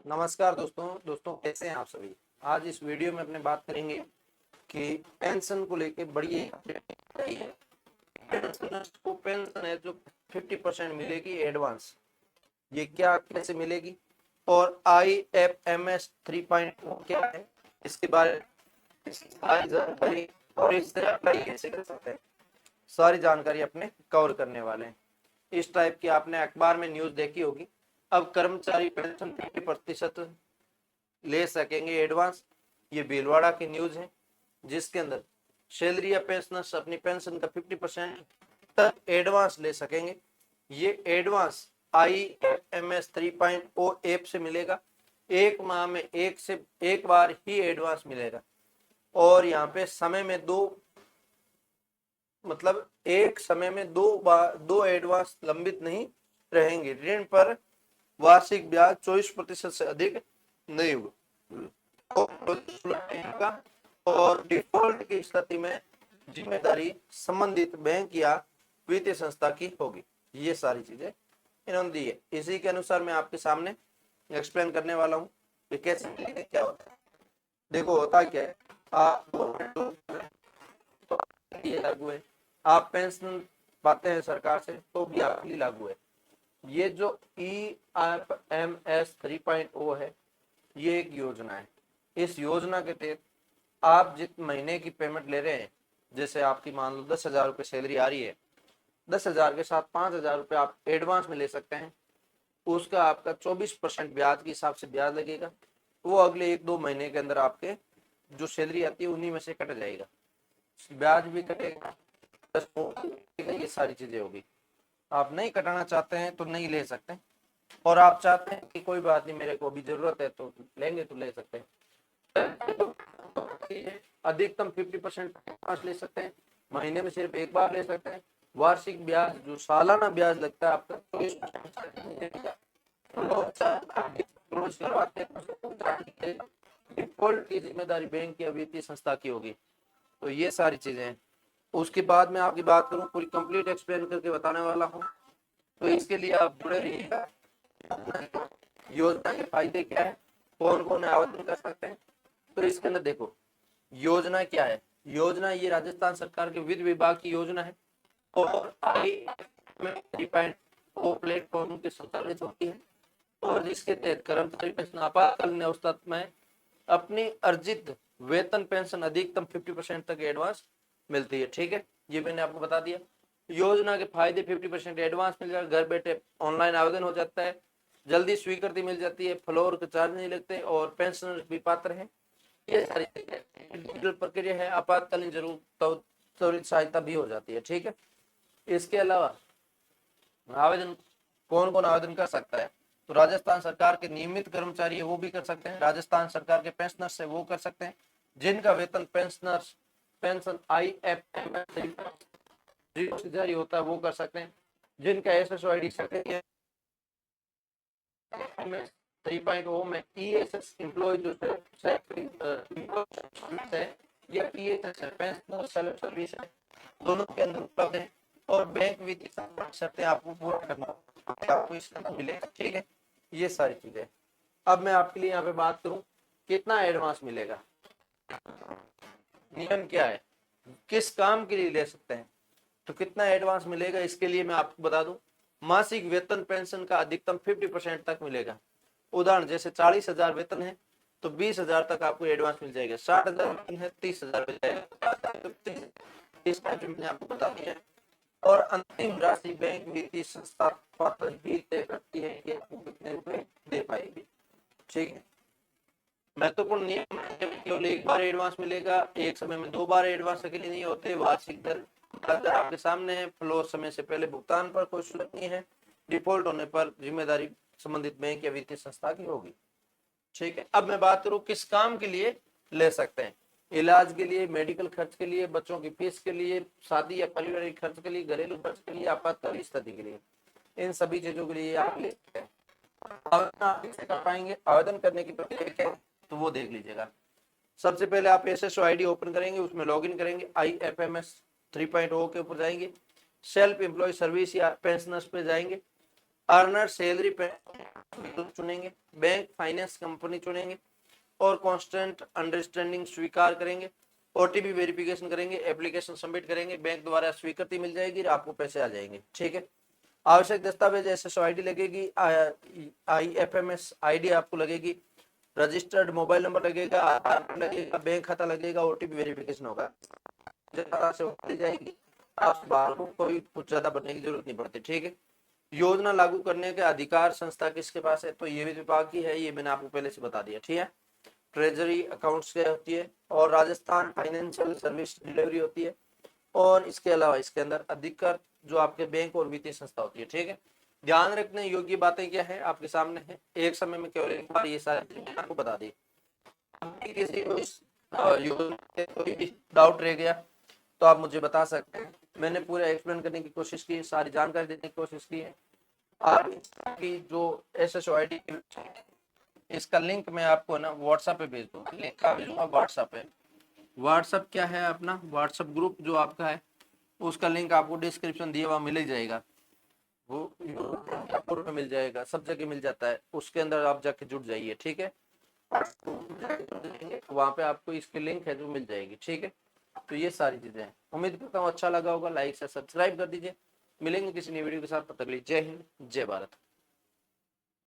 नमस्कार दोस्तों कैसे हैं आप सभी। आज इस वीडियो में अपने बात करेंगे कि पेंशन को लेके बड़ी अपडेट आई है। पेंशनर्स को पेंशन है जो 50% मिलेगी एडवांस, ये क्या कैसे मिलेगी और IFMS 3.0 क्या है, इसके बारे में सारी जानकारी और इससे अप्लाई कैसे कर सकते हैं, सारी जानकारी अपने कवर करने वाले हैं। इस टाइप की आपने अखबार में न्यूज देखी होगी। अब कर्मचारी पेंशन 50% ले सकेंगे एडवांस, ये भीलवाड़ा की न्यूज है, जिसके अंदर सैलरी या पेंशनर्स अपनी पेंशन का 50% तक एडवांस ले सकेंगे। ये एडवांस IFMS 3.0 ऐप से मिलेगा। एक माह में एक बार ही एडवांस मिलेगा और यहाँ पे समय में एक समय में दो एडवांस लंबित नहीं रहेंगे। ऋण पर वार्षिक ब्याज 24% से अधिक नहीं होगा और डिफॉल्ट की स्थिति में जिम्मेदारी संबंधित बैंक या वित्तीय संस्था की होगी। ये सारी चीजें इन्होंने दी है। इसी के अनुसार मैं आपके सामने एक्सप्लेन करने वाला हूँ कि कैसे क्या होता है। देखो होता क्या है, ये लागू है, आप पेंशन पाते हैं सरकार से तो भी आपके लिए लागू है। ये जो IFMS 3.0 है, ये एक योजना है। इस योजना के तहत आप जिस महीने की पेमेंट ले रहे हैं, जैसे आपकी मान लो 10,000 रुपये सैलरी आ रही है, 10,000 के साथ 5,000 रुपये आप एडवांस में ले सकते हैं। उसका आपका 24% ब्याज के हिसाब से ब्याज लगेगा। वो अगले 1-2 महीने के अंदर आपके जो सैलरी आती है उन्हीं में से कट जाएगा, ब्याज भी कटेगा, ये सारी चीजें होगी। आप नहीं कटाना चाहते हैं तो नहीं ले सकते, और आप चाहते हैं कि कोई बात नहीं मेरे को अभी जरूरत है तो लेंगे तो ले सकते हैं। अधिकतम 50% ले सकते हैं, महीने में सिर्फ एक बार ले सकते हैं। वार्षिक ब्याज जो सालाना ब्याज लगता है आपका 24% डिफॉल्ट की जिम्मेदारी बैंक या वित्तीय संस्था की होगी। तो ये सारी चीजें हैं। उसके बाद में आपकी बात करूं, पूरी कंप्लीट एक्सप्लेन करके बताने वाला हूं, तो इसके लिए आप जुड़े रहिएगा। योजना के फायदे क्या है, कौन कौन आवेदन कर सकते हैं, तो इसके अंदर देखो योजना क्या है। योजना ये राजस्थान सरकार के वित्त विभाग की योजना है और प्लेटफॉर्म के संचालित होती है और जिसके तहत कर्मचारी पेंशन आपातकालीन अवस्था में अपनी अर्जित वेतन पेंशन अधिकतम 50% तक एडवांस मिलती है। ठीक है, ये मैंने आपको बता दिया। योजना के फायदे 50% एडवांस मिल जाएगा, घर बैठे ऑनलाइन आवेदन हो जाता है, जल्दी स्वीकृति मिल जाती है, फ्लोर के चार्ज नहीं लगते और पेंशनर भी पात्र है। ये सारी डिजिटल प्रक्रिया है, आपातकालीन जरूरत त्वरित सहायता भी हो जाती है। ठीक है, इसके अलावा आवेदन कौन कौन आवेदन कर सकता है, तो राजस्थान सरकार के नियमित कर्मचारी है वो भी कर सकते हैं, राजस्थान सरकार के पेंशनर्स है वो कर सकते हैं, जिनका वेतन पेंशन IFMS से जारी होता है वो कर सकते हैं, जिनका SSOID 3.0 में ESS एम्प्लॉय जो है या PSS है, पेंशनर सेल्फ सर्विस है, दोनों के अंदर उपलब्ध है और बैंक वित्तीय शर्तें आपको पूरा करना आपको इसका मिलेगा। ठीक है, ये सारी चीजें। अब मैं आपके लिए यहाँ पे बात करूं कितना एडवांस मिलेगा, नियम क्या है, किस काम के लिए ले सकते हैं, तो कितना एडवांस मिलेगा, इसके लिए मैं आपको बता दूं। मासिक वेतन पेंशन का अधिकतम 50% तक मिलेगा। उदाहरण जैसे 40,000 वेतन है तो 20,000 तक आपको एडवांस मिल जाएगा। 60,000 वेतन है 30,000 मिल जाएगा, इस टाइप से मैंने आपको बता दिया है। और अंतिम राशि बैंक वित्तीय संस्था ही तय करती है कि आपको कितने रुपए दे पाएगी। ठीक है, महत्वपूर्ण नियम केवल एक बार एडवांस मिलेगा, एक समय में 2 बार एडवांस के लिए नहीं होते। वार्षिक दर आपके सामने है, फ्लोर समय से पहले भुगतान पर कोई शुल्क नहीं है, डिफॉल्ट होने पर जिम्मेदारी संबंधित बैंक या वित्तीय संस्था की होगी। ठीक है, अब मैं बात करूं किस काम के लिए ले सकते हैं। इलाज के लिए, मेडिकल खर्च के लिए, बच्चों की फीस के लिए, शादी या पारिवारिक खर्च के लिए, घरेलू खर्च के लिए, आपातकालीन स्थिति के लिए, इन सभी चीजों के लिए आप ले सकते हैं। आवेदन आप कैसे कर पाएंगे, आवेदन करने की प्रक्रिया क्या है तो वो देख लीजिएगा। सबसे पहले आप SSOID ओपन करेंगे, उसमें लॉगिन करेंगे, IFMS 3.0 के ऊपर जाएंगे, सेल्फ एम्प्लॉय सर्विस या पेंशनर्स पे जाएंगे, अर्नर सैलरी चुनेंगे, बैंक फाइनेंस कंपनी चुनेंगे और कांस्टेंट अंडरस्टैंडिंग स्वीकार करेंगे, ओटीपी वेरिफिकेशन करेंगे, एप्लीकेशन सबमिट करेंगे, बैंक द्वारा स्वीकृति मिल जाएगी और आपको पैसे आ जाएंगे। ठीक है। आवश्यक दस्तावेज एसएसओ आईडी लगेगी, आईएफएमएस आईडी आपको लगेगी, रजिस्टर्ड मोबाइल नंबर लगेगा, आधार कार्ड लगेगा, बैंक खाता लगेगा, ओटीपी वेरिफिकेशन होगा, से हो जाएगी। आप बाहर को कोई कुछ ज्यादा बनने की जरूरत नहीं पड़ती। ठीक है। योजना लागू करने के अधिकार संस्था किसके पास है, तो ये भी विभाग की है, ये मैंने आपको पहले से बता दिया। ठीक है। ट्रेजरी अकाउंट्स क्या होती है, और राजस्थान फाइनेंशियल सर्विस डिलीवरी होती है, और इसके अलावा इसके अंदर अधिकृत जो आपके बैंक और वित्तीय संस्था होती है। ठीक है। ध्यान रखने योग्य बातें क्या है आपके सामने है, एक समय में केवल एक बार ये सारी आपको बता दी। किसी को इस कोई भी डाउट रह गया तो आप मुझे बता सकते हैं। मैंने पूरा एक्सप्लेन करने की कोशिश की, सारी जानकारी देने की कोशिश की है। आप की जो एसएसओ आईडी इसका लिंक मैं आपको ना व्हाट्सएप पे भेज दूंगा, लिंक का भेजूंगा व्हाट्सएप पे। व्हाट्सएप क्या है अपना, व्हाट्सएप ग्रुप जो आपका है उसका लिंक आपको डिस्क्रिप्शन दिया हुआ मिल ही जाएगा, वो में मिल जाएगा, सब जगह मिल जाता है, उसके अंदर आप जाके जुड़ जाइए। ठीक है। वहां पे आपको इसकी लिंक है जो मिल जाएगी। ठीक है। तो ये सारी चीजें हैं, उम्मीद करता हूँ अच्छा लगा होगा, लाइक से सब्सक्राइब कर दीजिए। मिलेंगे किसी नई वीडियो के साथ, तब तक के लिए जय हिंद जय भारत।